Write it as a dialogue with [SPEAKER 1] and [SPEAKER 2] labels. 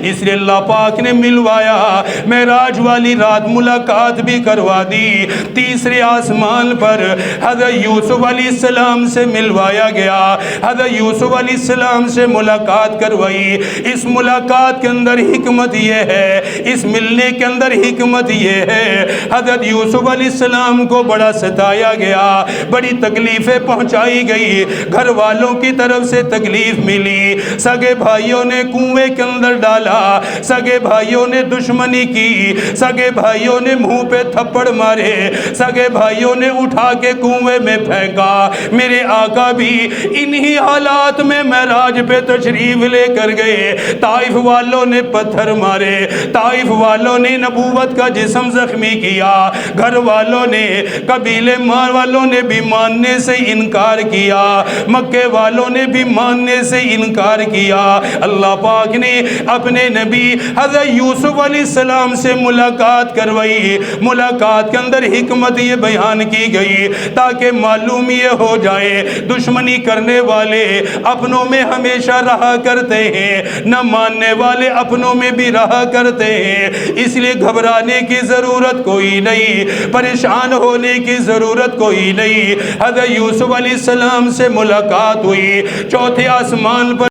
[SPEAKER 1] اس لیے اللہ پاک نے ملوایا، معراج والی رات ملاقات بھی کروا دی۔ تیسرے آسمان پر حضرت یوسف علیہ السلام سے ملوایا گیا، حضرت یوسف علیہ السلام سے ملاقات کروائی۔ اس ملاقات کے اندر حکمت یہ ہے، اس ملنے کے اندر حکمت یہ ہے، حضرت یوسف علیہ السلام کو بڑا ستایا گیا، بڑی تکلیفیں پہنچائی گئی، گھر والوں کی طرف سے تکلیف ملی، سگے بھائیوں نے کنویں کے اندر ڈالا، سگے بھائیوں نے دشمنی کی، سگے بھائیوں نے منہ پہ تھپڑ مارے، سگے بھائیوں نے اٹھا کے کنویں میں پھینکا۔ میرے آقا بھی انہی حالات میں معراج پہ تشریف لے کر گئے۔ طائف والوں نے پتھر مارے، طائف والوں نے نبوت کا جسم زخمی کیا، گھر والوں نے، قبیلے والوں نے بھی ماننے سے انکار کیا، مکے والوں نے بھی ماننے سے انکار کیا۔ اللہ پاک نے اپنے نبی حضرت یوسف علیہ السلام سے ملاقات کروائی۔ ملاقات کے اندر حکمت یہ بیان کی گئی تاکہ معلوم یہ ہو جائے دشمنی کرنے والے اپنوں میں ہمیشہ رہا کرتے ہیں، نہ ماننے والے اپنوں میں بھی رہا کرتے ہیں، اس لیے گھبرانے کی ضرورت کوئی نہیں، پریشان ہونے کی ضرورت کوئی نہیں۔ حضرت یوسف علیہ السلام سے ملاقات ہوئی، چوتھے آسمان پر